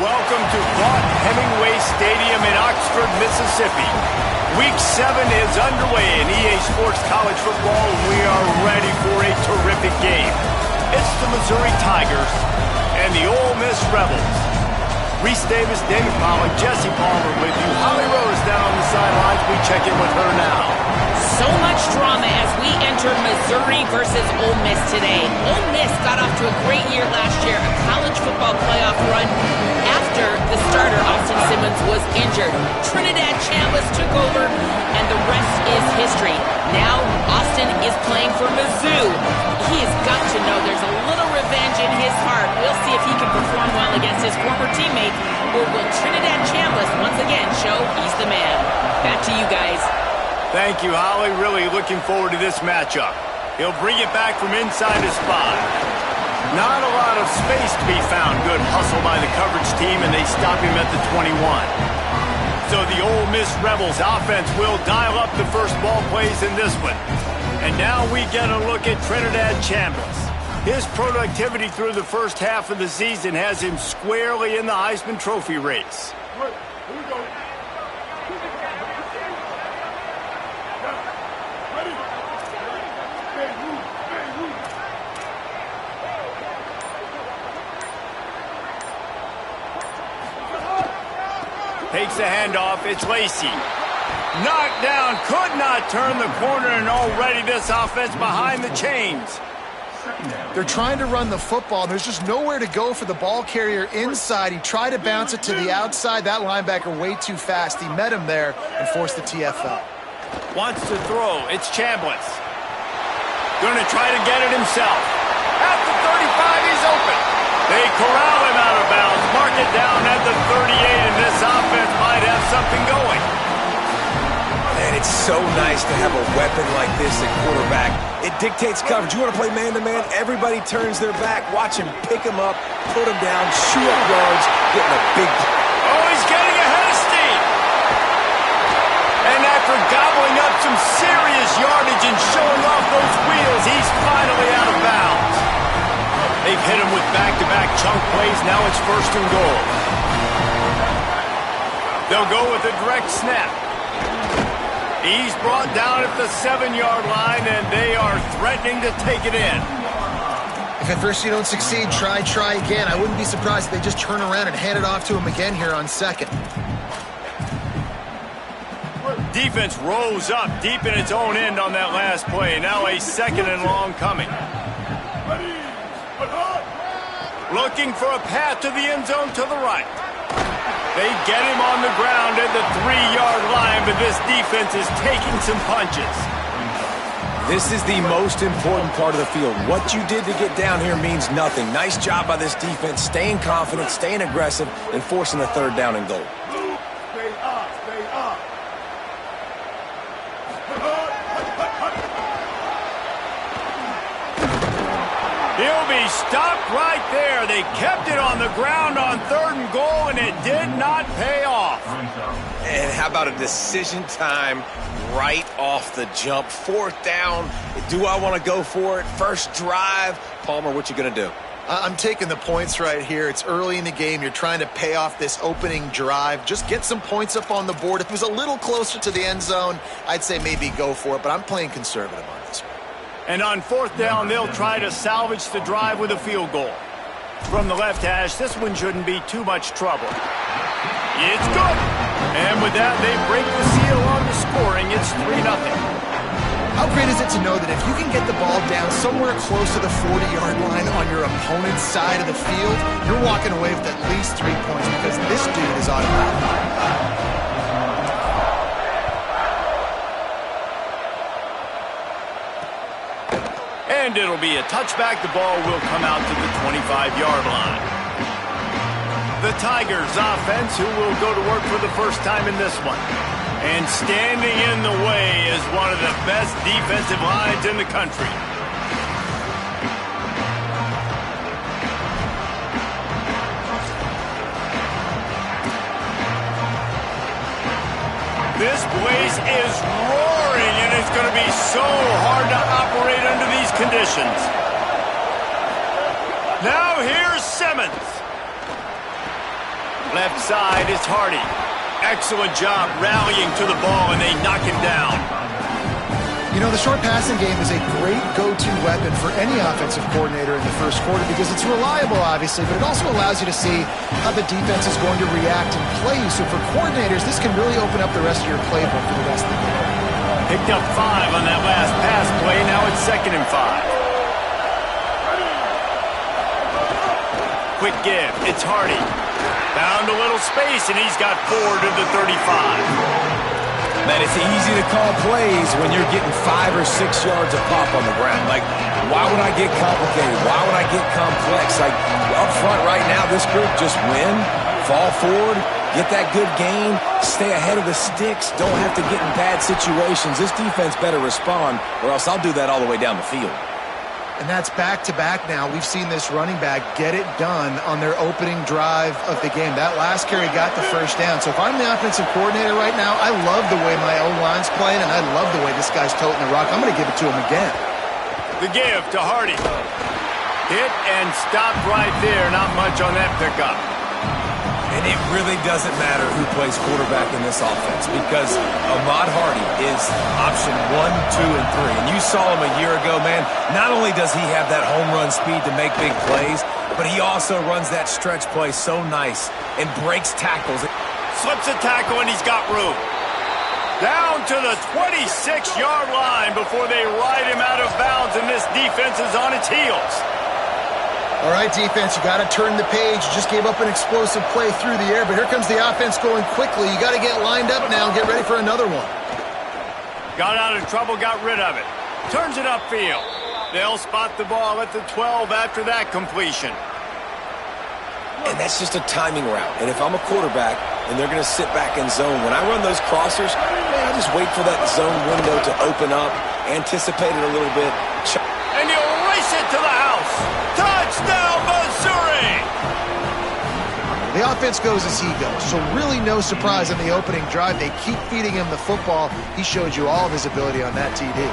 Welcome to Vaught Hemingway Stadium in Oxford, Mississippi. Week 7 is underway in EA Sports College Football, and we are ready for a terrific game. It's the Missouri Tigers and the Ole Miss Rebels. Reese Davis, David Pollock, Jesse Palmer with you. Holly Rose down on the sidelines. We check in with her now. So much drama as we enter Missouri versus Ole Miss today. Ole Miss got off to a great year last year, a college football playoff run after the starter, Austin Simmons, was injured. Trinidad Chambliss took over, and the rest is history. Now, Austin is playing for Mizzou. He has got to know there's a little revenge in his heart. We'll see if he can perform well against his former teammate, or will Trinidad Chambliss once again show he's the man? Back to you guys. Thank you, Holly. Really looking forward to this matchup. He'll bring it back from inside his spot. Not a lot of space to be found. Good hustle by the coverage team, and they stop him at the 21. So the Ole Miss Rebels offense will dial up the first ball plays in this one. And now we get a look at Trinidad Chambliss. His productivity through the first half of the season has him squarely in the Heisman Trophy race. Here we go. Takes the handoff. It's Lacey. Knocked down. Could not turn the corner, and already this offense behind the chains. They're trying to run the football. There's just nowhere to go for the ball carrier inside. He tried to bounce it to the outside. That linebacker way too fast. He met him there and forced the TFL. Wants to throw. It's Chambliss. Going to try to get it himself. At the 35, he's open. They corral him out of bounds. Mark it down at the 38, and this offense might have something going. Man, it's so nice to have a weapon like this at quarterback. It dictates coverage. You want to play man-to-man, everybody turns their back. Watch him pick him up, put him down, shoot up yards, getting a big... Oh, he's getting ahead of steam. And after gobbling up some serious yardage and showing off those wheels, he's finally out of bounds. They've hit him with back-to-back chunk plays. Now it's 1st and goal. They'll go with a direct snap. He's brought down at the 7-yard line, and they are threatening to take it in. If at first you don't succeed, try again. I wouldn't be surprised if they just turn around and hand it off to him again here on 2nd. Defense rose up deep in its own end on that last play. Now a 2nd and long coming. Looking for a path to the end zone to the right. They get him on the ground at the 3-yard line, but this defense is taking some punches. This is the most important part of the field. What you did to get down here means nothing. Nice job by this defense, staying confident, staying aggressive, and forcing a 3rd down and goal. Stay up, stay up. He'll be stopped right there. They kept it on the ground on 3rd and goal, and it did not pay off. And how about a decision time right off the jump? 4th down. Do I want to go for it? First drive. Palmer, what you going to do? I'm taking the points right here. It's early in the game. You're trying to pay off this opening drive. Just get some points up on the board. If it was a little closer to the end zone, I'd say maybe go for it, but I'm playing conservative on this one. And on 4th down, they'll try to salvage the drive with a field goal. From the left hash, this one shouldn't be too much trouble. It's good. And with that, they break the seal on the scoring. It's 3-0. How great is it to know that if you can get the ball down somewhere close to the 40-yard line on your opponent's side of the field, you're walking away with at least 3 points because this dude is automatic. And it'll be a touchback. The ball will come out to the 25-yard line. The Tigers offense, who will go to work for the first time in this one. And standing in the way is one of the best defensive lines in the country. This place is roaring, and it's going to be so hard to operate under these conditions. Now here's Simmons. Left side is Hardy. Excellent job rallying to the ball, and they knock him down. You know, the short passing game is a great go-to weapon for any offensive coordinator in the first quarter because it's reliable, obviously, but it also allows you to see how the defense is going to react and play you. So for coordinators, this can really open up the rest of your playbook for the rest of the game. Picked up 5 on that last pass play. Now it's 2nd and 5. Quick give. It's Hardy. Found a little space, and he's got 4 to the 35. Man, it's easy to call plays when you're getting 5 or 6 yards of pop on the ground. Like, why would I get complicated? Why would I get complex? Like, up front right now, this group just win, fall forward, get that good gain, stay ahead of the sticks, don't have to get in bad situations. This defense better respond, or else I'll do that all the way down the field. And that's back-to-back now. We've seen this running back get it done on their opening drive of the game. That last carry got the first down. So if I'm the offensive coordinator right now, I love the way my O-line's playing, and I love the way this guy's toting the rock. I'm going to give it to him again. The give to Hardy. Hit and stopped right there. Not much on that pickup. And it really doesn't matter who plays quarterback in this offense because Ahmad Hardy is option 1, 2, and 3. And you saw him a year ago, man. Not only does he have that home run speed to make big plays, but he also runs that stretch play so nice and breaks tackles. Slips a tackle, and he's got room. Down to the 26-yard line before they ride him out of bounds, and this defense is on its heels. All right, defense, you got to turn the page. You just gave up an explosive play through the air, but here comes the offense going quickly. You got to get lined up now and get ready for another one. Got out of trouble, got rid of it. Turns it upfield. They'll spot the ball at the 12 after that completion. And that's just a timing route. And if I'm a quarterback and they're going to sit back in zone, when I run those crossers, man, I just wait for that zone window to open up, anticipate it a little bit. And he'll race it to the house. Touchdown, Missouri! The offense goes as he goes, so really no surprise on the opening drive. They keep feeding him the football. He showed you all of his ability on that TD.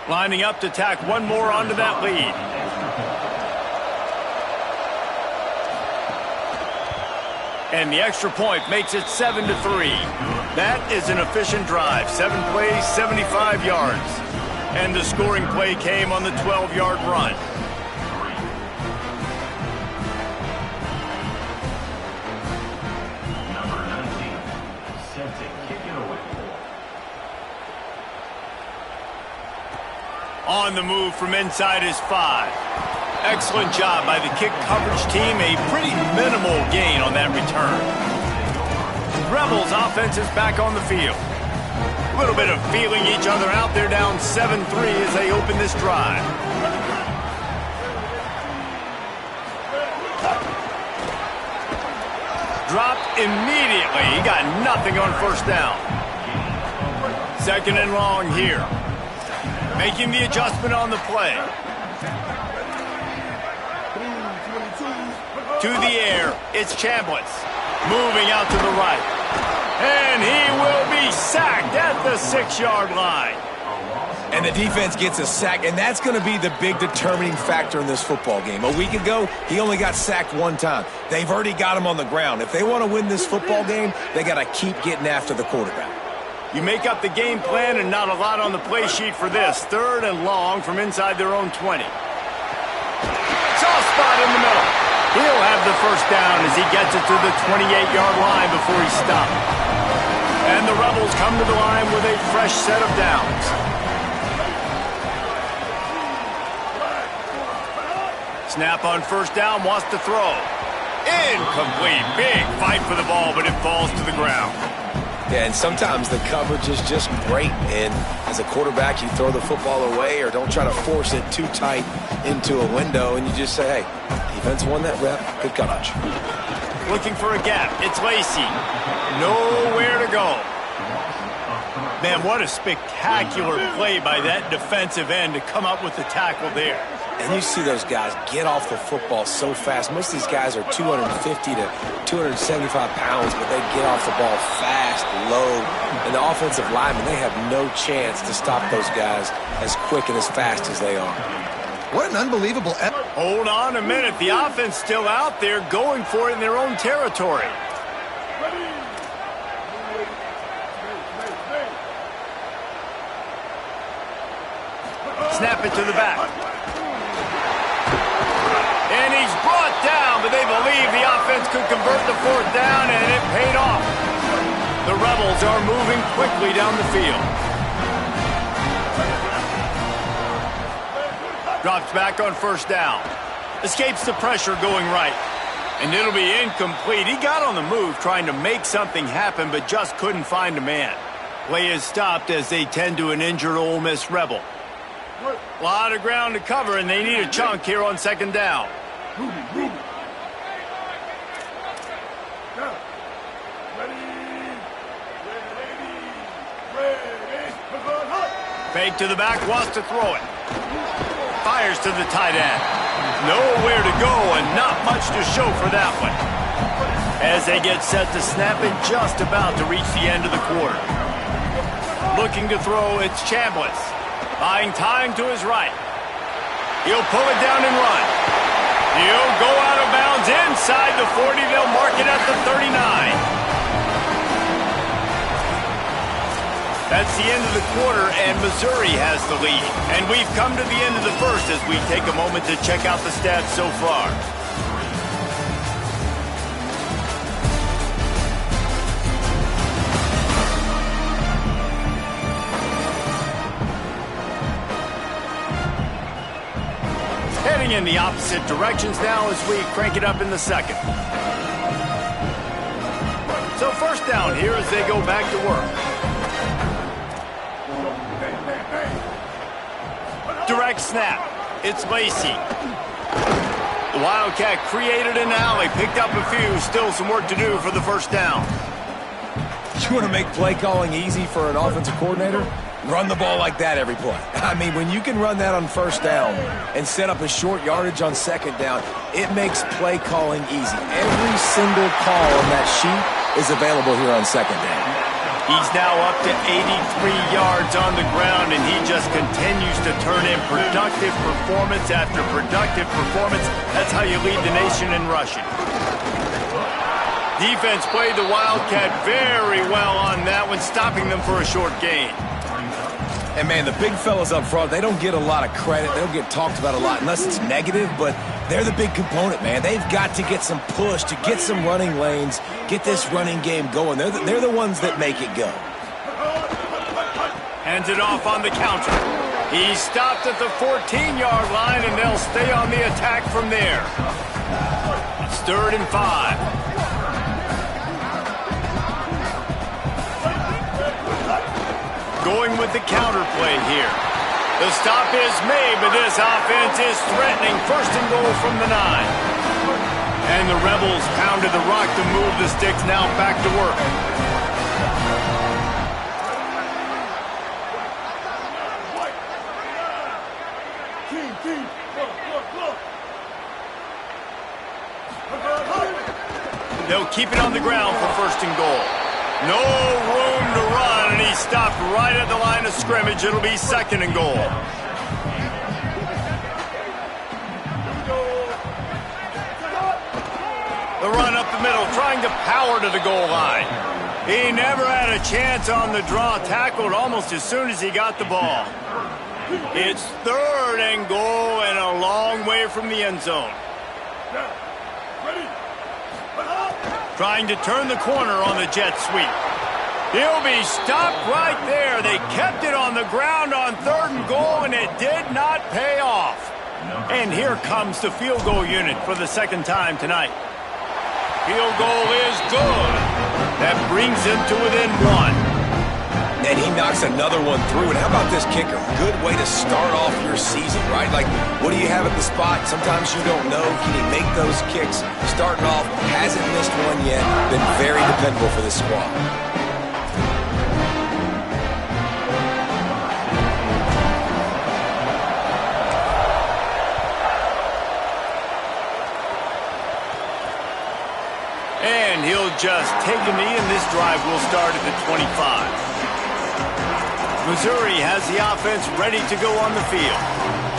Lining up to tack one more onto that lead. And the extra point makes it 7-3. That is an efficient drive. 7 plays, 75 yards. And the scoring play came on the 12-yard run. On the move from inside his 5. Excellent job by the kick coverage team. A pretty minimal gain on that return. Rebels offense is back on the field. A little bit of feeling each other out. They're down 7-3 as they open this drive. Dropped immediately. He got nothing on first down. 2nd and long here. Making the adjustment on the play. To the air, it's Chambliss. Moving out to the right. And he will be sacked at the 6-yard line. And the defense gets a sack, and that's going to be the big determining factor in this football game. A week ago, he only got sacked 1 time. They've already got him on the ground. If they want to win this football game, they got to keep getting after the quarterback. You make up the game plan and not a lot on the play sheet for this. 3rd and long from inside their own 20. Soft spot in the middle. He'll have the first down as he gets it to the 28-yard line before he's stopped. And the Rebels come to the line with a fresh set of downs. Snap on first down, wants to throw. Incomplete. Big fight for the ball, but it falls to the ground. Yeah, and sometimes the coverage is just great. And as a quarterback, you throw the football away or don't try to force it too tight into a window, and you just say, hey, defense won that rep. Good coverage. Looking for a gap. It's Lacy. Nowhere to go. Man, what a spectacular play by that defensive end to come up with the tackle there. And you see those guys get off the football so fast. Most of these guys are 250 to 275 pounds, but they get off the ball fast, low. And the offensive linemen, they have no chance to stop those guys as quick and as fast as they are. What an unbelievable... Hold on a minute. The offense still out there going for it in their own territory. Snap it to the back. And he's brought down, but they believe the offense could convert the fourth down, and it paid off. The Rebels are moving quickly down the field. Drops back on first down. Escapes the pressure going right. And it'll be incomplete. He got on the move trying to make something happen, but just couldn't find a man. Play is stopped as they tend to an injured Ole Miss Rebel. A lot of ground to cover, and they need a chunk here on second down. Fake to the back, wants to throw it. Fires to the tight end. Nowhere to go and not much to show for that one. As they get set to snap it, just about to reach the end of the quarter. Looking to throw, it's Chambliss. Buying time to his right. He'll pull it down and run. He'll go out of bounds inside the 40. They'll mark it at the 39. That's the end of the quarter, and Missouri has the lead. And we've come to the end of the first as we take a moment to check out the stats so far. Heading in the opposite directions now as we crank it up in the second. So first down here as they go back to work. Direct snap. It's Lacey. The Wildcat created an alley, picked up a few, still some work to do for the first down. You want to make play calling easy for an offensive coordinator? Run the ball like that every play. I mean, when you can run that on first down and set up a short yardage on second down, it makes play calling easy. Every single call on that sheet is available here on second down. He's now up to 83 yards on the ground, and he just continues to turn in productive performance after productive performance. That's how you lead the nation in rushing. Defense played the Wildcat very well on that one, stopping them for a short gain. And, man, the big fellas up front, they don't get a lot of credit. They don't get talked about a lot unless it's negative, but they're the big component, man. They've got to get some push, to get some running lanes, get this running game going. They're the ones that make it go. Hands it off on the counter. He's stopped at the 14-yard line, and they'll stay on the attack from there. It's 3rd and 5. Going with the counter play here. The stop is made, but this offense is threatening. 1st and goal from the 9. And the Rebels pounded the rock to move the sticks, now back to work. They'll keep it on the ground for 1st and goal. No room to run, and he stopped right at the line of scrimmage. It'll be 2nd and goal. The run up the middle, trying to power to the goal line. He never had a chance on the draw, tackled almost as soon as he got the ball. It's 3rd and goal and a long way from the end zone. Trying to turn the corner on the jet sweep. He'll be stopped right there. They kept it on the ground on 3rd and goal, and it did not pay off. And here comes the field goal unit for the 2nd time tonight. Field goal is good. That brings him to within 1. And he knocks another one through. And how about this kicker? Good way to start off your season, right? Like, what do you have at the spot? Sometimes you don't know. Can he make those kicks? Starting off, hasn't missed one yet. Been very dependable for this squad. just take a knee, and this drive will start at the 25. Missouri has the offense ready to go on the field.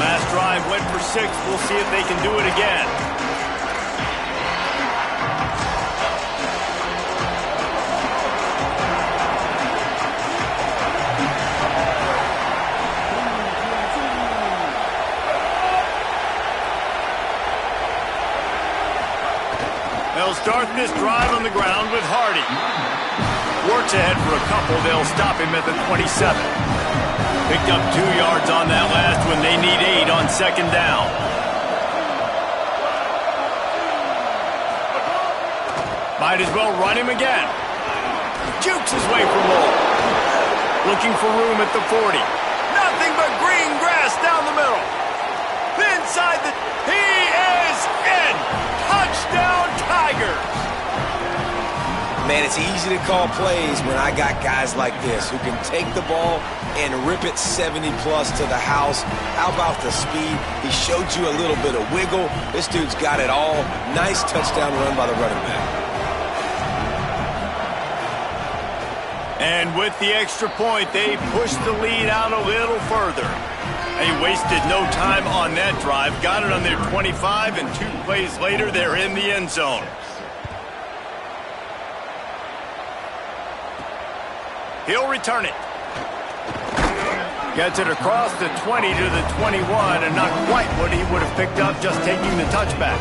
Last drive went for 6. We'll see if they can do it again. They'll start this drive on the ground with Hardy. Works ahead for a couple. They'll stop him at the 27. Picked up 2 yards on that last one. They need 8 on second down. Might as well run him again. Jukes his way for more. Looking for room at the 40. Nothing but green grass down the middle. Inside the... He is in! Touchdown, Tigers! Man, it's easy to call plays when I got guys like this who can take the ball and rip it 70-plus to the house. How about the speed? He showed you a little bit of wiggle. This dude's got it all. Nice touchdown run by the running back. And with the extra point, they pushed the lead out a little further. They wasted no time on that drive. Got it on their 25, and 2 plays later, they're in the end zone. He'll return it. Gets it across the 20 to the 21, and not quite what he would have picked up just taking the touchback.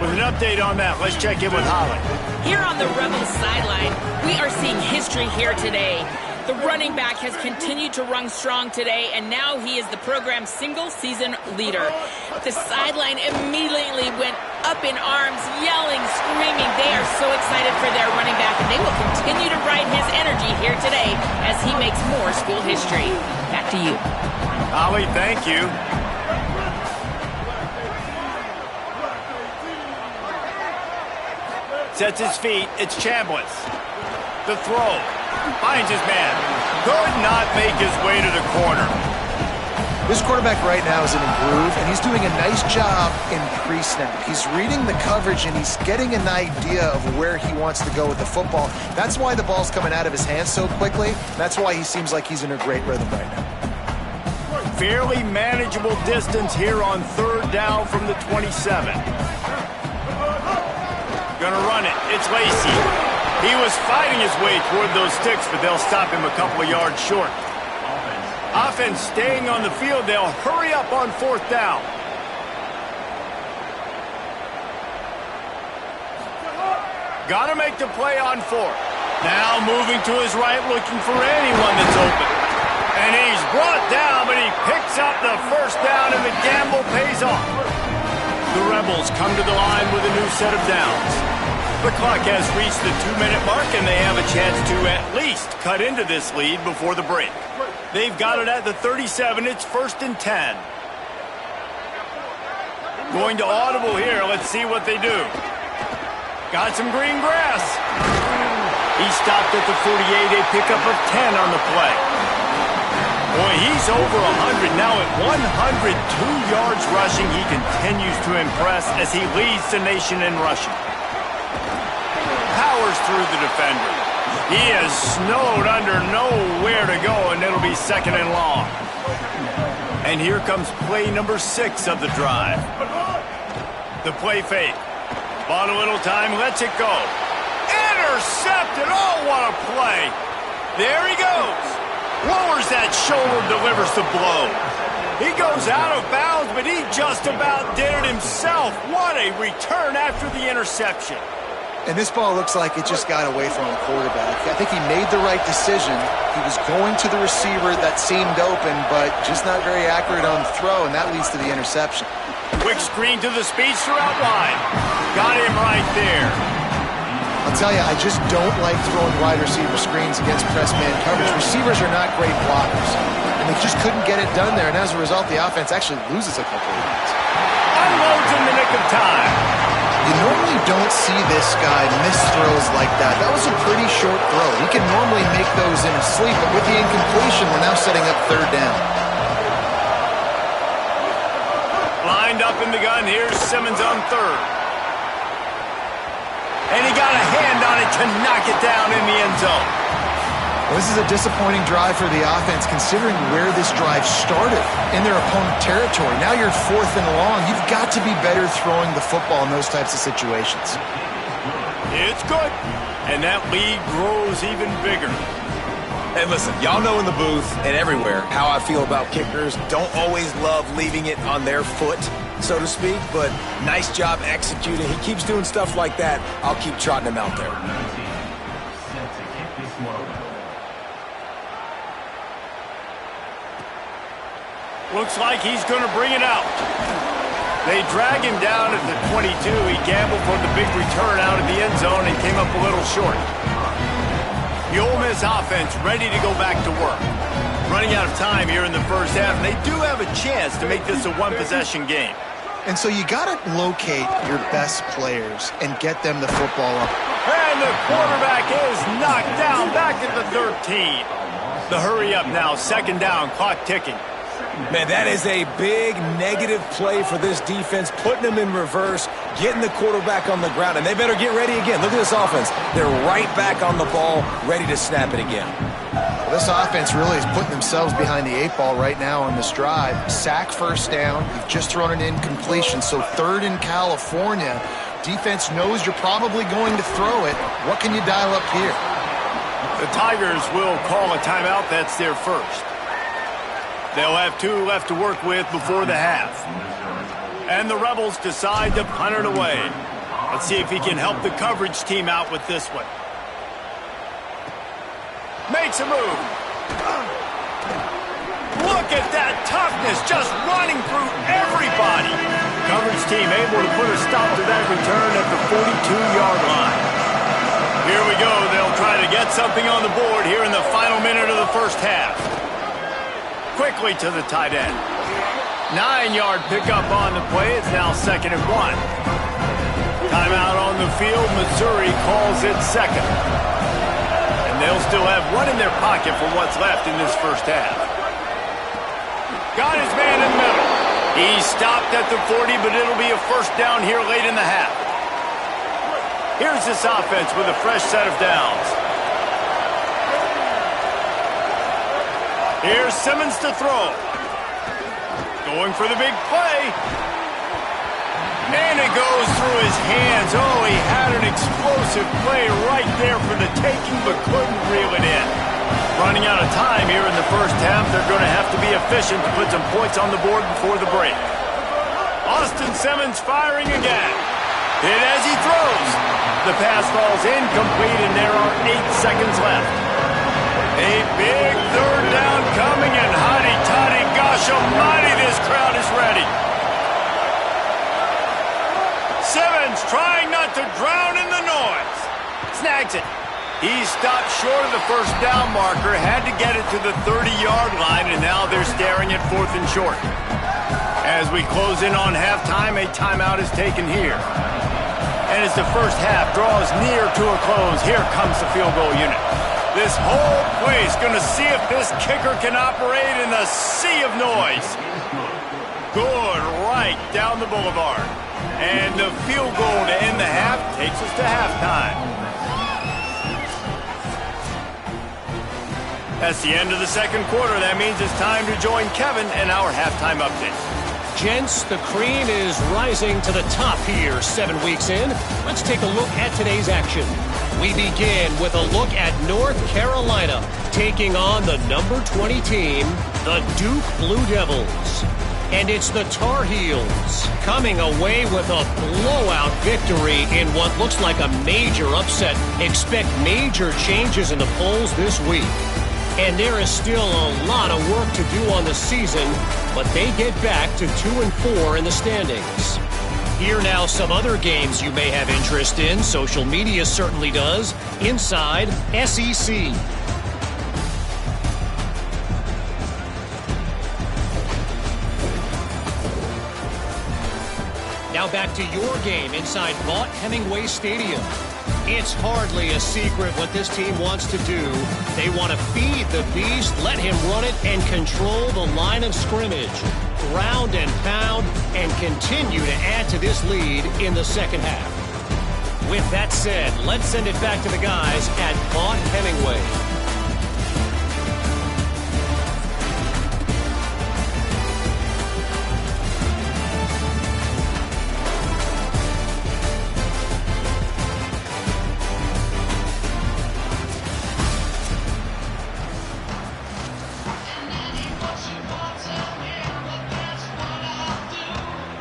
With an update on that, let's check in with Holly. Here on the Rebels sideline, we are seeing history here today. The running back has continued to run strong today, and now he is the program's single-season leader. The sideline immediately went up in arms, yelling, screaming. They are so excited for their running back, and they will continue to ride his energy here today as he makes more school history. Back to you. Holly, thank you. Sets his feet. It's Chambliss. The throw. Finds his man. Could not make his way to the corner. This quarterback right now is in a groove, and he's doing a nice job in pre-snap. He's reading the coverage, and he's getting an idea of where he wants to go with the football. That's why the ball's coming out of his hands so quickly. That's why he seems like he's in a great rhythm right now. Fairly manageable distance here on 3rd down from the 27. Gonna run it. It's Lacy. He was fighting his way toward those sticks, but they'll stop him a couple of yards short. Offense staying on the field. They'll hurry up on 4th down. Gotta make the play on 4th. Now moving to his right, looking for anyone that's open. And he's brought down, but he picks up the 1st down, and the gamble pays off. The Rebels come to the line with a new set of downs. The clock has reached the 2-minute mark, and they have a chance to at least cut into this lead before the break. They've got it at the 37. It's 1st and 10. Going to audible here. Let's see what they do. Got some green grass. He stopped at the 48. A pickup of 10 on the play. Boy, he's over 100 now at 102 yards rushing. He continues to impress as he leads the nation in rushing. Powers through the defender. He is snowed under, nowhere to go, and it'll be 2nd and long. And here comes play number 6 of the drive. The play fake. Bought a little time, lets it go. Intercepted! Oh, what a play! There he goes. Lowers that shoulder, delivers the blow. He goes out of bounds, but he just about did it himself. What a return after the interception. And this ball looks like it just got away from the quarterback. I think he made the right decision. He was going to the receiver that seemed open, but just not very accurate on the throw, and that leads to the interception. Quick screen to the speedster out wide. Got him right there. I'll tell you, I just don't like throwing wide receiver screens against press man coverage. Receivers are not great blockers, and they just couldn't get it done there, and as a result, the offense actually loses a couple of yards. Unloads in the nick of time. You normally don't see this guy miss throws like that. That was a pretty short throw. He can normally make those in his sleep, but with the incompletion, we're now setting up 3rd down. Lined up in the gun, here's Simmons on 3rd. And he got a hand on it to knock it down in the end zone. Well, this is a disappointing drive for the offense, considering where this drive started in their opponent territory. Now you're 4th and long. You've got to be better throwing the football in those types of situations. It's good. And that lead grows even bigger. And listen, y'all know in the booth and everywhere how I feel about kickers. Don't always love leaving it on their foot, so to speak, but nice job executing. He keeps doing stuff like that. I'll keep trotting him out there. Looks like he's going to bring it out. They drag him down at the 22. He gambled for the big return out of the end zone and came up a little short. The Ole Miss offense ready to go back to work. Running out of time here in the first half, and they do have a chance to make this a one-possession game. And so you got to locate your best players and get them the football up. And the quarterback is knocked down back at the 13. The hurry up now, 2nd down, clock ticking. Man, that is a big negative play for this defense, putting them in reverse, getting the quarterback on the ground, and they better get ready again. Look at this offense. They're right back on the ball, ready to snap it again. Well, this offense really is putting themselves behind the 8 ball right now on this drive. Sack, 1st down. You've just thrown an incompletion, so 3rd in California. Defense knows you're probably going to throw it. What can you dial up here? The Tigers will call a timeout. That's their first. They'll have 2 left to work with before the half. And the Rebels decide to punt it away. Let's see if he can help the coverage team out with this one. Makes a move. Look at that toughness, just running through everybody. Coverage team able to put a stop to that return at the 42-yard line. Here we go. They'll try to get something on the board here in the final minute of the first half. Quickly to the tight end. 9-yard pickup on the play. It's now 2nd and 1. Timeout on the field. Missouri calls it 2nd. And they'll still have 1 in their pocket for what's left in this first half. Got his man in the middle. He stopped at the 40, but it'll be a 1st down here late in the half. Here's this offense with a fresh set of downs. Here's Simmons to throw. Going for the big play. And it goes through his hands. Oh, he had an explosive play right there for the taking, but couldn't reel it in. Running out of time here in the first half. They're going to have to be efficient to put some points on the board before the break. Austin Simmons firing again. Hit as he throws. The pass falls incomplete, and there are 8 seconds left. A big 3rd down coming, and hotty-toddy, gosh almighty, this crowd is ready. Simmons trying not to drown in the noise. Snags it. He stopped short of the 1st down marker, had to get it to the 30-yard line, and now they're staring at 4th and short. As we close in on halftime, a timeout is taken here. And as the first half draws near to a close, here comes the field goal unit. This whole place going to see if this kicker can operate in a sea of noise. Good, right down the boulevard. And the field goal to end the half takes us to halftime. That's the end of the 2nd quarter. That means it's time to join Kevin in our halftime update. Gents, the cream is rising to the top here 7 weeks in. Let's take a look at today's action. We begin with a look at North Carolina taking on the number 20 team, the Duke Blue Devils. And it's the Tar Heels coming away with a blowout victory in what looks like a major upset. Expect major changes in the polls this week. And there is still a lot of work to do on the season, but they get back to 2-4 in the standings. Here now some other games you may have interest in. Social media certainly does. Inside SEC. Now back to your game inside Vaught-Hemingway Stadium. It's hardly a secret what this team wants to do. They want to feed the beast, let him run it, and control the line of scrimmage. Ground and pound, and continue to add to this lead in the second half. With that said, let's send it back to the guys at Vaught-Hemingway.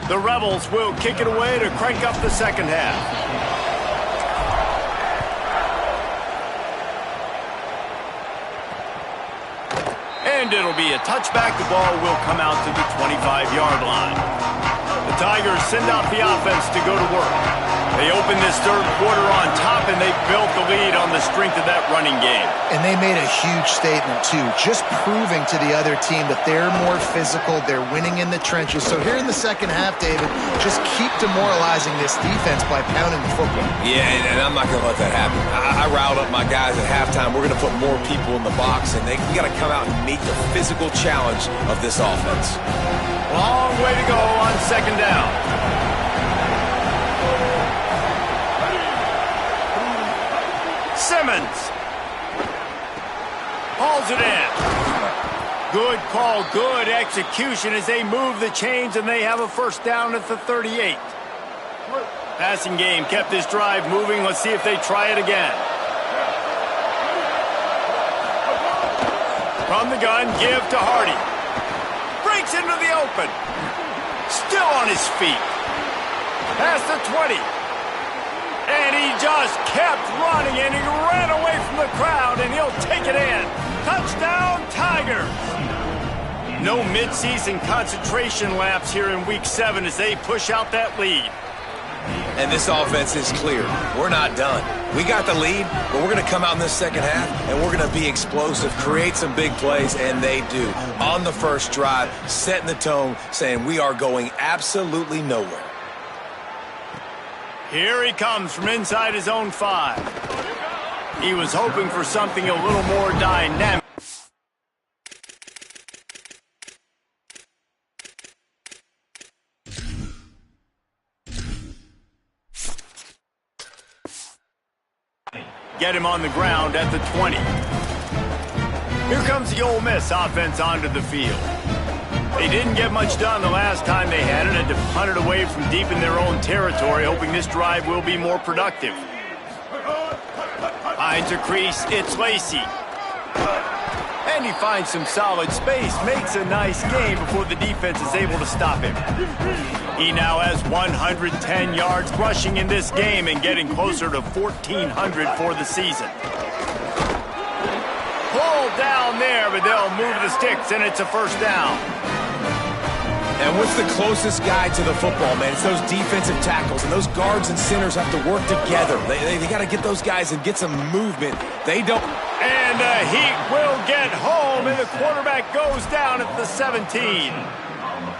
The Rebels will kick it away to crank up the second half. And it'll be a touchback. The ball will come out to the 25-yard line. The Tigers send out the offense to go to work. They open this third quarter on top, and they built the lead on the strength of that running game. And they made a huge statement, too, just proving to the other team that they're more physical, they're winning in the trenches. So here in the second half, David, just keep demoralizing this defense by pounding the football. Yeah, and I'm not going to let that happen. I riled up my guys at halftime. We're going to put more people in the box, and we got to come out and meet the physical challenge of this offense. Long way to go on second down. Simmons hauls it in. Good call, good execution as they move the chains, and they have a first down at the 38. Passing game kept this drive moving. Let's see if they try it again. From the gun, give to Hardy. Breaks into the open. Still on his feet. Past the 20. And he just kept running, and he ran away from the crowd, and he'll take it in. Touchdown, Tigers! No midseason concentration lapse here in Week 7 as they push out that lead. And this offense is clear. We're not done. We got the lead, but we're going to come out in this second half, and we're going to be explosive, create some big plays, and they do. On the first drive, setting the tone, saying we are going absolutely nowhere. Here he comes from inside his own 5. He was hoping for something a little more dynamic. Get him on the ground at the 20. Here comes the Ole Miss offense onto the field. They didn't get much done the last time they had it, and to punt it away from deep in their own territory, hoping this drive will be more productive. Finds a crease, it's Lacey. And he finds some solid space, makes a nice game before the defense is able to stop him. He now has 110 yards rushing in this game and getting closer to 1,400 for the season. Pulled down there, but they'll move the sticks, and it's a first down. And what's the closest guy to the football, man? It's those defensive tackles, and those guards and centers have to work together. They got to get those guys and get some movement. They don't. And the Heat will get home, and the quarterback goes down at the 17.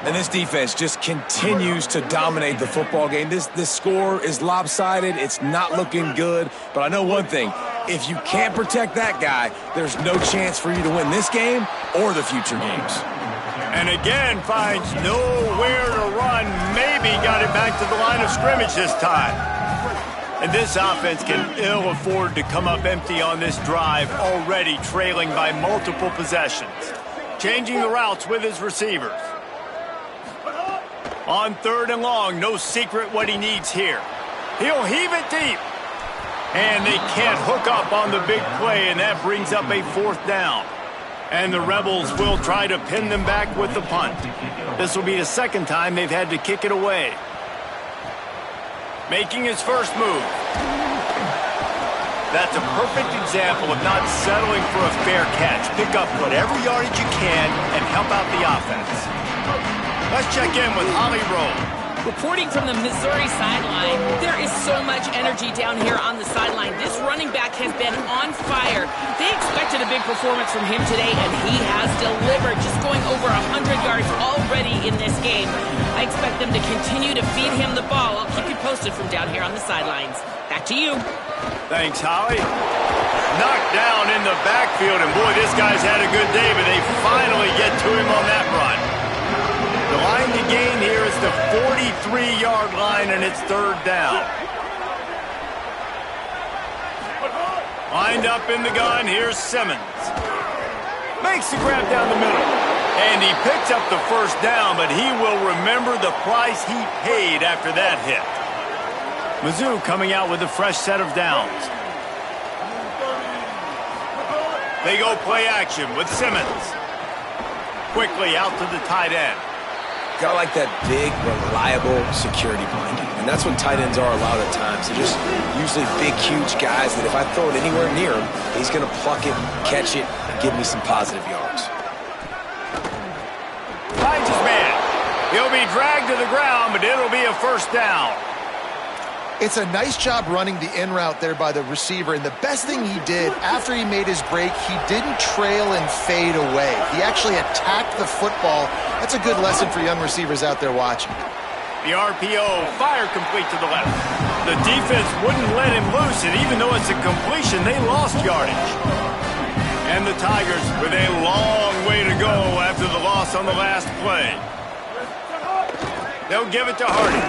And this defense just continues to dominate the football game. This score is lopsided. It's not looking good. But I know one thing. If you can't protect that guy, there's no chance for you to win this game or the future games. And again, finds nowhere to run. Maybe got it back to the line of scrimmage this time. And this offense can ill afford to come up empty on this drive, already trailing by multiple possessions. Changing the routes with his receivers. On third and long, no secret what he needs here. He'll heave it deep. And they can't hook up on the big play, and that brings up a fourth down. And the Rebels will try to pin them back with the punt. This will be the second time they've had to kick it away. Making his first move. That's a perfect example of not settling for a fair catch. Pick up whatever yardage you can and help out the offense. Let's check in with Holly Rowe. Reporting from the Missouri sideline, there is so much energy down here on the sideline. This running back has been on fire. They expected a big performance from him today, and he has delivered, just going over 100 yards already in this game. I expect them to continue to feed him the ball. I'll keep you posted from down here on the sidelines. Back to you. Thanks, Holly. Knocked down in the backfield, and boy, this guy's had a good day, but they finally get to him on that run. The line to gain here is the 43-yard line, and it's third down. Lined up in the gun, here's Simmons. Makes the grab down the middle. And he picks up the first down, but he will remember the price he paid after that hit. Mizzou coming out with a fresh set of downs. They go play action with Simmons. Quickly out to the tight end. Gotta like that big, reliable security blanket. And that's what tight ends are a lot of the times. They're just usually big, huge guys that if I throw it anywhere near him, he's going to pluck it, catch it, and give me some positive yards. Finds his man. He'll be dragged to the ground, but it'll be a first down. It's a nice job running the in route there by the receiver, and the best thing he did after he made his break, he didn't trail and fade away. He actually attacked the football. That's a good lesson for young receivers out there watching. The RPO, fire complete to the left. The defense wouldn't let him loose, and even though it's a completion, they lost yardage. And the Tigers with a long way to go after the loss on the last play. They'll give it to Hardy.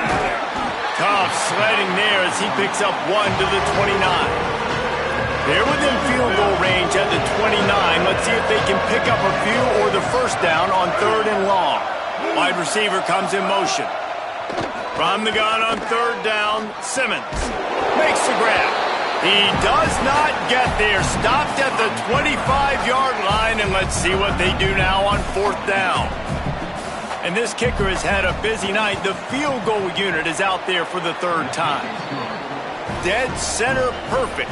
Tough sledding there as he picks up 1 to the 29. They're within field goal range at the 29. Let's see if they can pick up a few or the first down on 3rd and long. Wide receiver comes in motion. From the gun on 3rd down, Simmons makes the grab. He does not get there. Stopped at the 25-yard line, and let's see what they do now on 4th down. And this kicker has had a busy night. The field goal unit is out there for the 3rd time. Dead center perfect.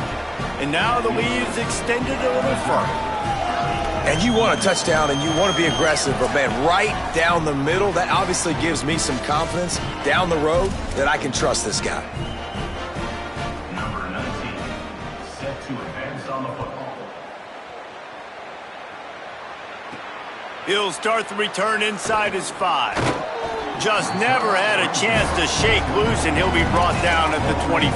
And now the lead is extended a little further. And you want a touchdown and you want to be aggressive, but man, right down the middle, that obviously gives me some confidence down the road that I can trust this guy. Number 19, set to advance on the football. He'll start the return inside his 5. Just never had a chance to shake loose, and he'll be brought down at the 24.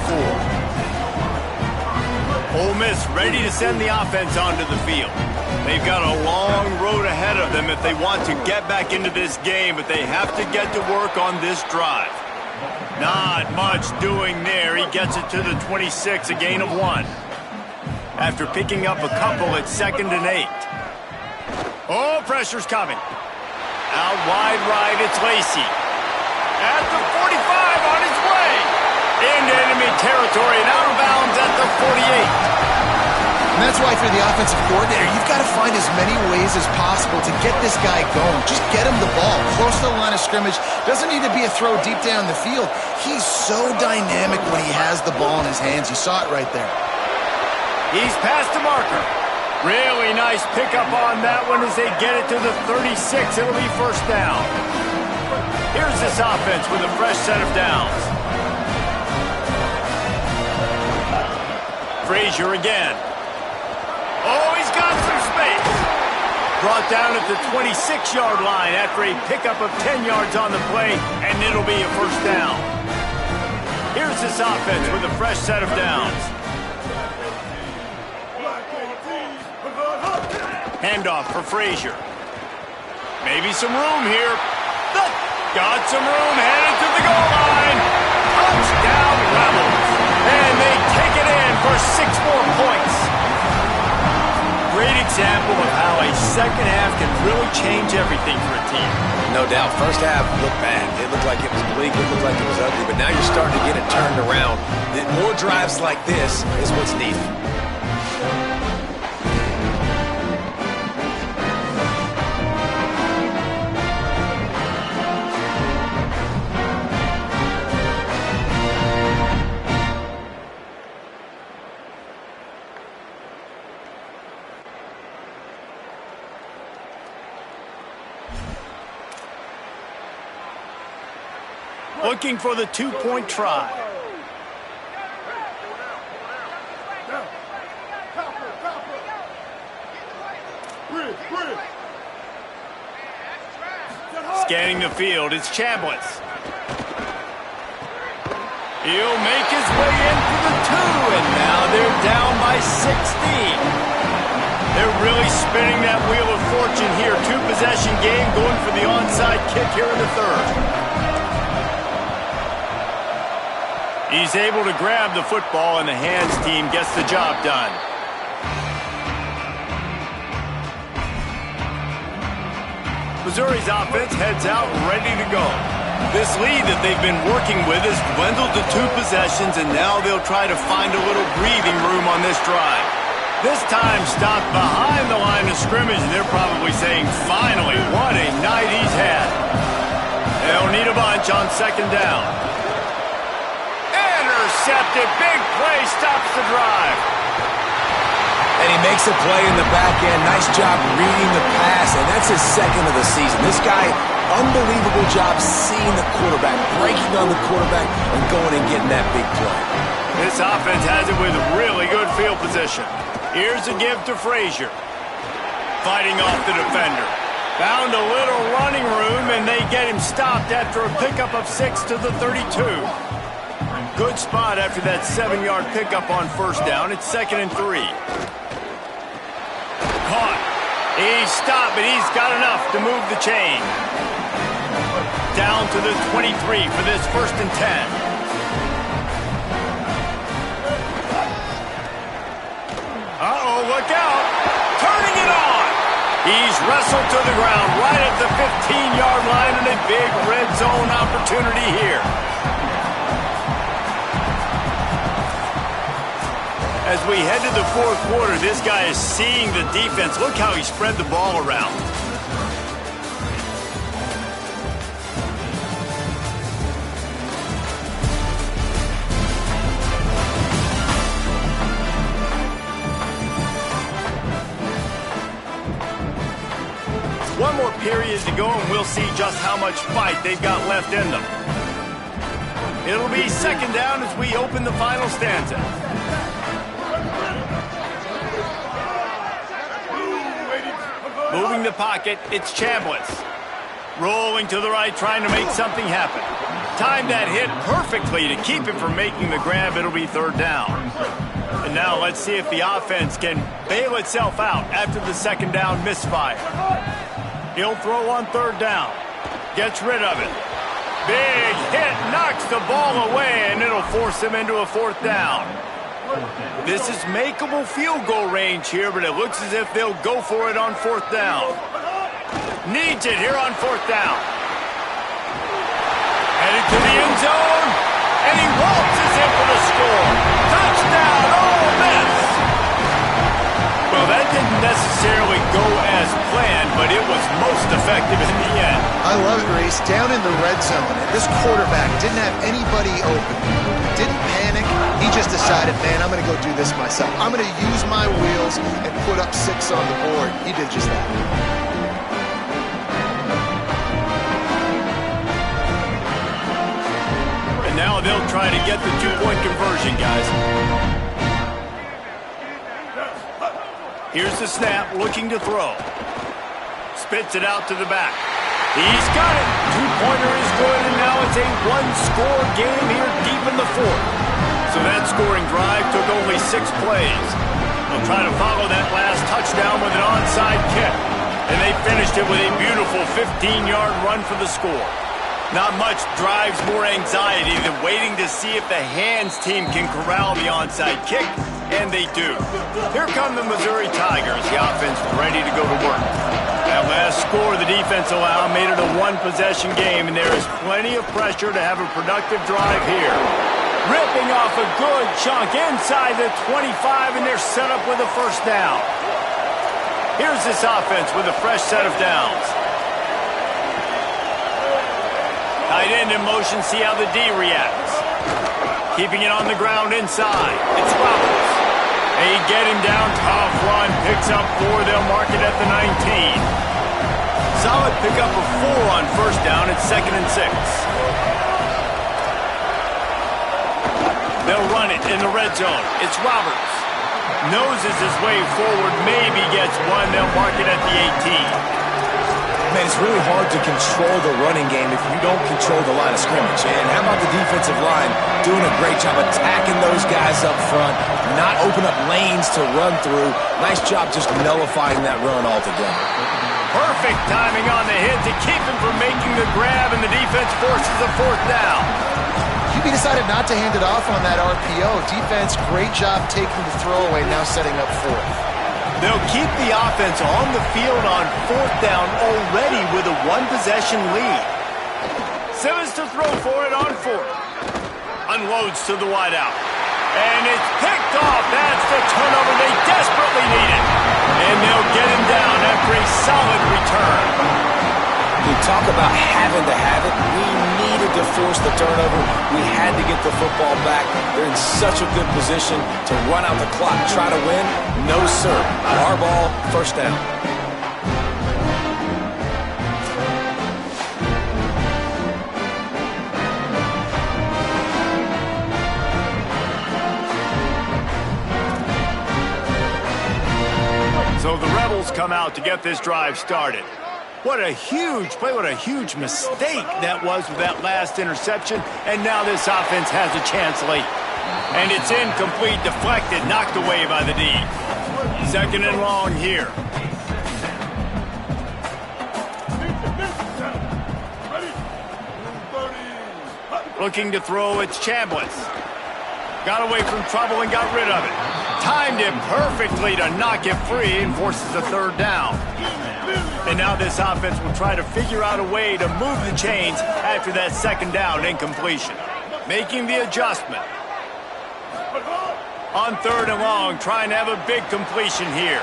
Ole Miss ready to send the offense onto the field. They've got a long road ahead of them if they want to get back into this game, but they have to get to work on this drive. Not much doing there. He gets it to the 26, a gain of 1. After picking up a couple at 2nd and 8. Oh, pressure's coming. Out wide right, it's Lacey. At the 45, on his way. Into enemy territory and out of bounds at the 48. And that's why for the offensive coordinator, you've got to find as many ways as possible to get this guy going. Just get him the ball close to the line of scrimmage. Doesn't need to be a throw deep down the field. He's so dynamic when he has the ball in his hands. You saw it right there. He's past the marker. Really nice pickup on that one as they get it to the 36. It'll be first down. Here's this offense with a fresh set of downs. Frazier again. Oh, he's got some space. Brought down at the 26-yard line after a pickup of 10 yards on the play, and it'll be a first down. Here's this offense with a fresh set of downs. Handoff for Frazier. Maybe some room here. Got some room, headed to the goal line. Touchdown Rebels. And they take it in for 6 more points. Great example of how a second half can really change everything for a team. No doubt. First half looked bad. It looked like it was bleak. It looked like it was ugly. But now you're starting to get it turned around. More drives like this is what's needed. Looking for the 2-point try. Scanning the field, it's Chambliss. He'll make his way in for the 2, and now they're down by 16. They're really spinning that wheel of fortune here. 2-possession game, going for the onside kick here in the 3rd. He's able to grab the football, and the hands team gets the job done. Missouri's offense heads out ready to go. This lead that they've been working with has dwindled to 2 possessions, and now they'll try to find a little breathing room on this drive. This time stopped behind the line of scrimmage, and they're probably saying, finally, what a night he's had. They'll need a bunch on 2nd down. Intercepted. Big play stops the drive. And he makes a play in the back end. Nice job reading the pass, and that's his 2nd of the season. This guy, unbelievable job seeing the quarterback, breaking on the quarterback, and going and getting that big play. This offense has it with really good field position. Here's a give to Frazier. Fighting off the defender. Found a little running room, and they get him stopped after a pickup of 6 to the 32. Good spot after that 7-yard pickup on 1st down. It's 2nd and 3. Caught. He's stopped, but he's got enough to move the chain. Down to the 23 for this 1st and 10. Uh-oh, look out. Turning it on. He's wrestled to the ground right at the 15-yard line, and a big red zone opportunity here. As we head to the 4th quarter, this guy is seeing the defense. Look how he spread the ball around. One more period to go, and we'll see just how much fight they've got left in them. It'll be 2nd down as we open the final stanza. Moving the pocket, it's Chambliss. Rolling to the right, trying to make something happen. Timed that hit perfectly to keep him from making the grab. It'll be 3rd down. And now let's see if the offense can bail itself out after the 2nd down misfire. He'll throw on 3rd down. Gets rid of it. Big hit, knocks the ball away, and it'll force him into a 4th down. This is makeable field goal range here, but it looks as if they'll go for it on 4th down. Needs it here on 4th down. Headed to the end zone, and he waltzes in for the score. Touchdown, Ole Miss! Well, that didn't necessarily go as planned, but it was most effective in the end. I love it, Reese. Down in the red zone, and this quarterback didn't have anybody open. Didn't panic. He just decided, man, I'm going to go do this myself. I'm going to use my wheels and put up 6 on the board. He did just that. And now they'll try to get the 2-point conversion, guys. Here's the snap, looking to throw. Spits it out to the back. He's got it. 2-pointer is good, and now it's a 1-score game here deep in the 4th. So that scoring drive took only 6 plays. They'll try to follow that last touchdown with an onside kick. And they finished it with a beautiful 15-yard run for the score. Not much drives more anxiety than waiting to see if the hands team can corral the onside kick, and they do. Here come the Missouri Tigers. The offense ready to go to work. That last score the defense allowed made it a 1-possession game, and there is plenty of pressure to have a productive drive here. Ripping off a good chunk inside the 25, and they're set up with a 1st down. Here's this offense with a fresh set of downs. Tight end in motion, see how the D reacts. Keeping it on the ground inside. It's Roberts. They get him down, tough run, picks up 4, they'll mark it at the 19. Solid pickup of 4 on 1st down, it's 2nd and 6. They'll run it in the red zone. It's Roberts. Noses his way forward, maybe gets 1, they'll mark it at the 18. Man, it's really hard to control the running game if you don't control the line of scrimmage. And how about the defensive line doing a great job attacking those guys up front, not open up lanes to run through. Nice job just nullifying that run altogether. Perfect timing on the hit to keep him from making the grab, and the defense forces a 4th down. QB decided not to hand it off on that RPO. Defense, great job taking the throwaway, now setting up 4th. They'll keep the offense on the field on 4th down already with a one-possession lead. Simmons to throw for it on 4th. Unloads to the wideout. And it's picked off. That's the turnover they desperately needed. And they'll get him down after a solid return. You talk about having to have it. We needed to force the turnover. We had to get the football back. They're in such a good position to run out the clock, try to win. No, sir. Our ball, 1st down. So the Rebels come out to get this drive started. What a huge play, what a huge mistake that was with that last interception. And now this offense has a chance late. And it's incomplete, deflected, knocked away by the D. 2nd and long here. Looking to throw, it's Chambliss. Got away from trouble and got rid of it. Timed it perfectly to knock it free and forces a 3rd down. And now this offense will try to figure out a way to move the chains after that 2nd down incompletion. Making the adjustment. On 3rd and long, trying to have a big completion here.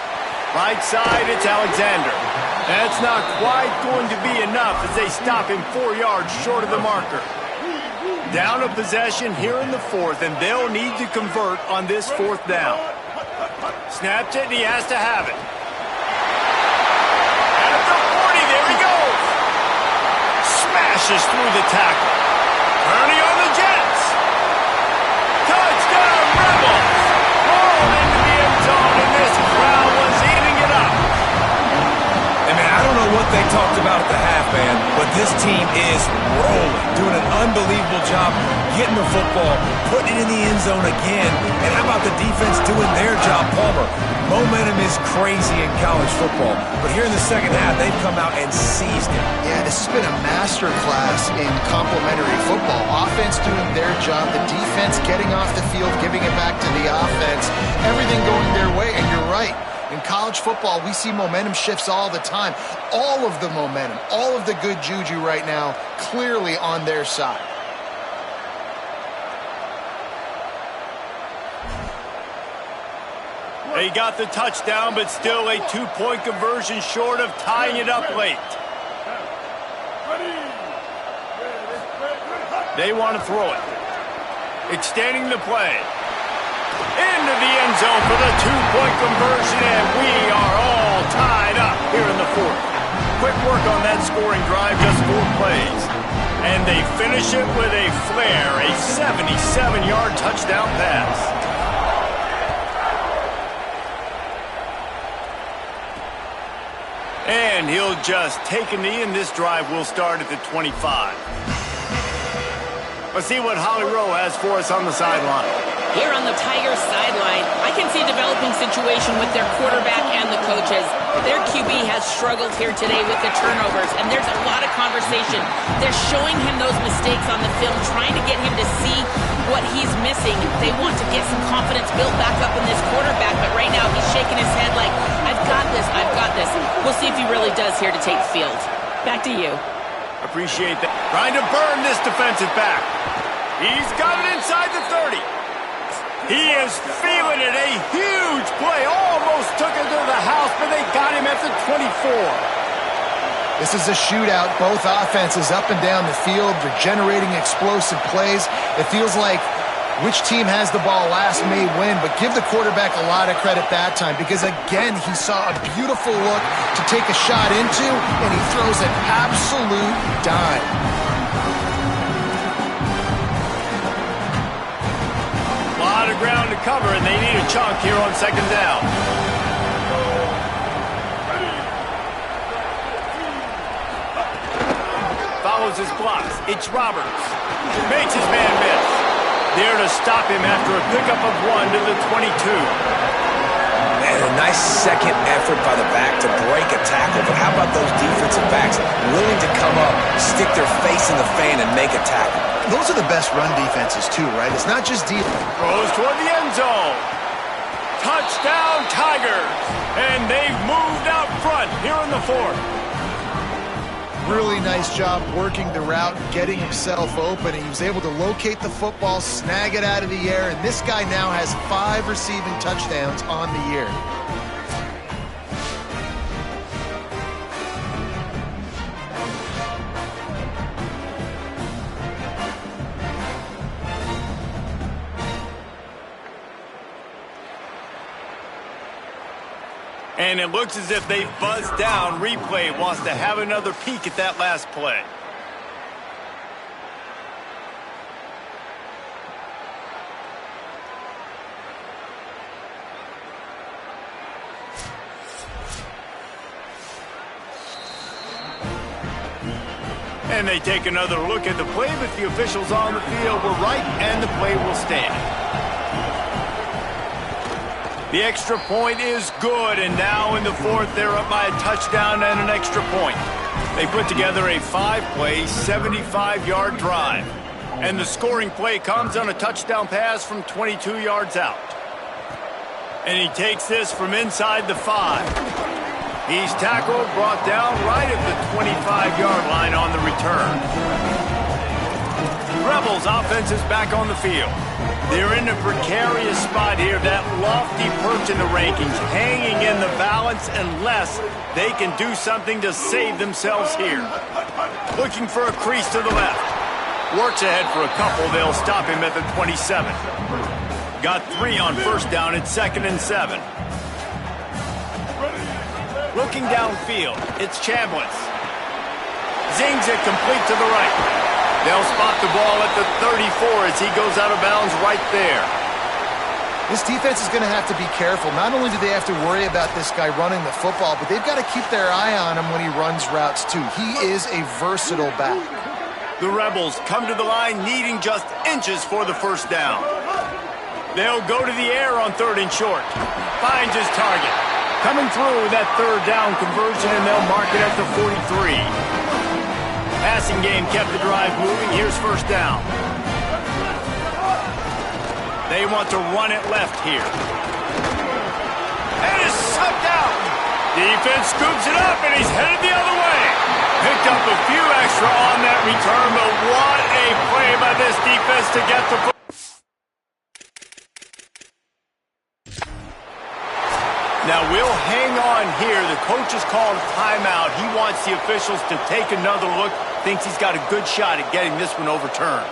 Right side, it's Alexander. That's not quite going to be enough as they stop him 4 yards short of the marker. Down a possession here in the 4th, and they'll need to convert on this 4th down. Snapped it, and he has to have it. At the 40, there he goes. Smashes through the tackle. Purdy on the Jets. Touchdown, Rebels. Rolled into the end zone, and this crowd was eating it up. I mean, I don't know what they talked about at the half, man, but this team is rolling, doing an unbelievable job getting the football, putting it in the end zone again. And how about the defense doing their job, Palmer? Momentum is crazy in college football, but here in the 2nd half, they've come out and seized it. Yeah, this has been a master class in complementary football. Offense doing their job, the defense getting off the field, giving it back to the offense, everything going their way, and you're right. In college football, we see momentum shifts all the time. All of the momentum, all of the good juju right now, clearly on their side. They got the touchdown, but still a 2-point conversion short of tying it up late. They want to throw it. Extending the play. Into the end zone for the 2-point conversion, and we are all tied up here in the 4th. Quick work on that scoring drive, just 4 plays. And they finish it with a flair, a 77-yard touchdown pass. And he'll just take a knee, and this drive will start at the 25. Let's see what Holly Rowe has for us on the sideline. Here on the Tigers sideline, I can see a developing situation with their quarterback and the coaches. Their QB has struggled here today with the turnovers, and there's a lot of conversation. They're showing him those mistakes on the film, trying to get him to see what he's missing. They want to get some confidence built back up in this quarterback, but right now he's shaking his head like, I've got this, I've got this. We'll see if he really does here to take the field. Back to you. Appreciate that. Trying to burn this defensive back. He's got it inside the 30. He is feeling it. A huge play. Almost took it to the house, but they got him at the 24. This is a shootout. Both offenses up and down the field. They're generating explosive plays. It feels like which team has the ball last may win, but give the quarterback a lot of credit that time because, again, he saw a beautiful look to take a shot into, and he throws an absolute dime. A lot of ground to cover, and they need a chunk here on 2nd down. Follows his blocks. It's Roberts. Makes his man miss. There to stop him after a pickup of 1 to the 22. And a nice second effort by the back to break a tackle. But how about those defensive backs willing to come up, stick their face in the fan, and make a tackle? Those are the best run defenses, too, right? It's not just defense. Throws toward the end zone. Touchdown, Tigers! And they've moved out front here in the fourth. Really nice job working the route, getting himself open. He was able to locate the football, snag it out of the air, and this guy now has 5 receiving touchdowns on the year. And it looks as if they buzzed down. Replay wants to have another peek at that last play. And they take another look at the play, but the officials on the field were right, and the play will stand. The extra point is good, and now in the fourth, they're up by a touchdown and an extra point. They put together a 5-play, 75-yard drive. And the scoring play comes on a touchdown pass from 22 yards out. And he takes this from inside the 5. He's tackled, brought down right at the 25-yard line on the return. Rebels offense is back on the field. They're in a precarious spot here, that lofty perch in the rankings, hanging in the balance unless they can do something to save themselves here. Looking for a crease to the left. Works ahead for a couple. They'll stop him at the 27. Got 3 on first down at 2nd and 7. Looking downfield, it's Chambliss. Zings it complete to the right. They'll spot the ball at the 34 as he goes out of bounds right there. This defense is going to have to be careful. Not only do they have to worry about this guy running the football, but they've got to keep their eye on him when he runs routes too. He is a versatile back. The Rebels come to the line needing just inches for the first down. They'll go to the air on 3rd and short. Finds his target. Coming through with that 3rd down conversion, and they'll mark it at the 43. Passing game kept the drive moving. Here's first down. They want to run it left here. And it's sucked out. Defense scoops it up, and he's headed the other way. Picked up a few extra on that return, but what a play by this defense to get the ball. Now we'll hang on here. The coach has called a timeout. He wants the officials to take another look. Thinks he's got a good shot at getting this one overturned.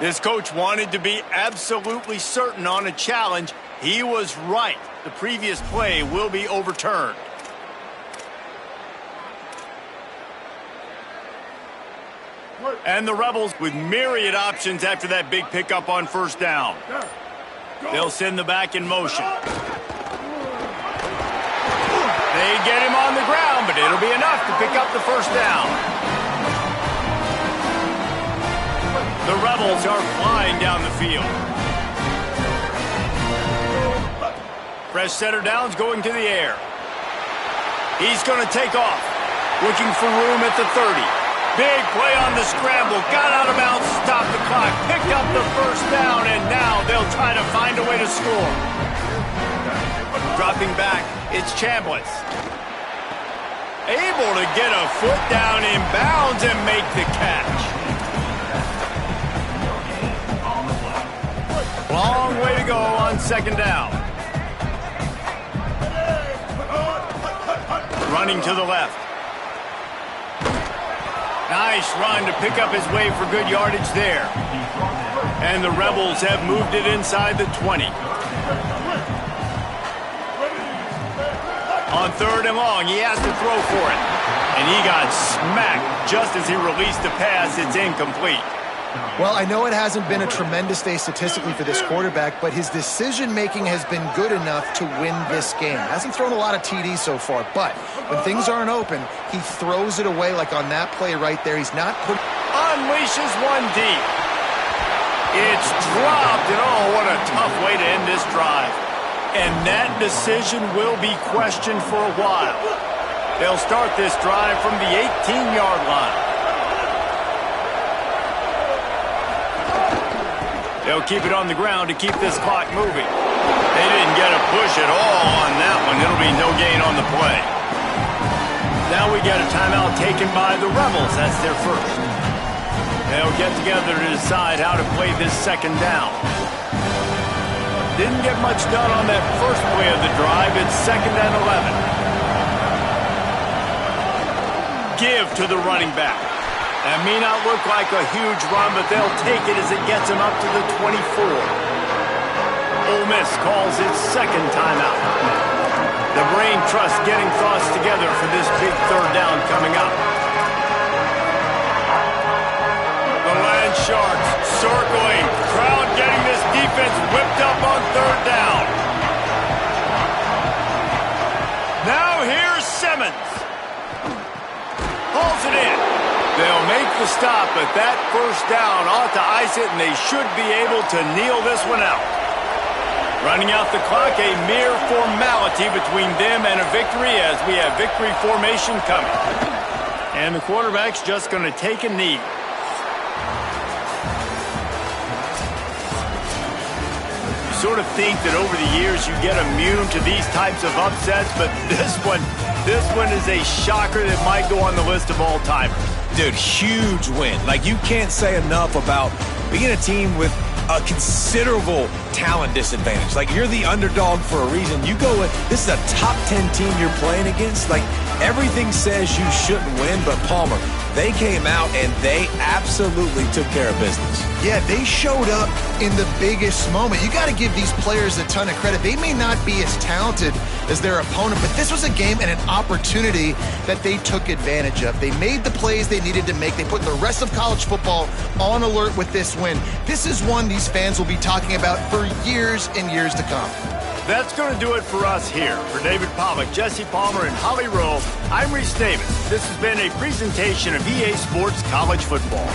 This coach wanted to be absolutely certain on a challenge. He was right. The previous play will be overturned. And the Rebels with myriad options after that big pickup on first down. They'll send the back in motion. They get him on the ground, but it'll be enough to pick up the first down. The Rebels are flying down the field. Fresh setter downs going to the air. He's going to take off. Looking for room at the 30. Big play on the scramble. Got out of bounds, stopped the clock. Picked up the first down, and now they'll try to find a way to score. Dropping back, it's Chambliss. Able to get a foot down in bounds and make the catch. Long way to go on second down. Running to the left. Nice run to pick up his way for good yardage there. And the Rebels have moved it inside the 20. On 3rd and long, he has to throw for it. And he got smacked just as he released the pass. It's incomplete. Well, I know it hasn't been a tremendous day statistically for this quarterback, but his decision-making has been good enough to win this game. Hasn't thrown a lot of TDs so far, but when things aren't open, he throws it away like on that play right there. He's not put... Unleashes one deep. It's dropped, and oh, what a tough way to end this drive. And that decision will be questioned for a while. They'll start this drive from the 18-yard line. They'll keep it on the ground to keep this clock moving. They didn't get a push at all on that one. It'll be no gain on the play. Now we get a timeout taken by the Rebels. That's their first. They'll get together to decide how to play this second down. Didn't get much done on that first play of the drive. It's 2nd and 11. Give to the running back. That may not look like a huge run, but they'll take it as it gets him up to the 24. Ole Miss calls its second timeout. The brain trust getting thoughts together for this big third down coming up. The Land Sharks circling. Crowd getting this defense whipped up on third down. Now here's Simmons. Pulls it in. They'll make the stop, but that first down ought to ice it, and they should be able to kneel this one out. Running out the clock, a mere formality between them and a victory as we have victory formation coming. And the quarterback's just going to take a knee. You sort of think that over the years you get immune to these types of upsets, but this one is a shocker that might go on the list of all-timers. Dude, huge win. Like, you can't say enough about being a team with a considerable talent disadvantage. Like, you're the underdog for a reason. You go with, this is a top 10 team you're playing against. Like, everything says you shouldn't win, but Palmer, they came out and they absolutely took care of business. Yeah, they showed up in the biggest moment. You got to give these players a ton of credit. They may not be as talented as their opponent, but this was a game and an opportunity that they took advantage of. They made the plays they needed to make. They put the rest of college football on alert with this win. This is one these fans will be talking about for years and years to come. That's going to do it for us here. For David Pollack, Jesse Palmer, and Holly Rowe, I'm Reese Davis. This has been a presentation of EA Sports College Football.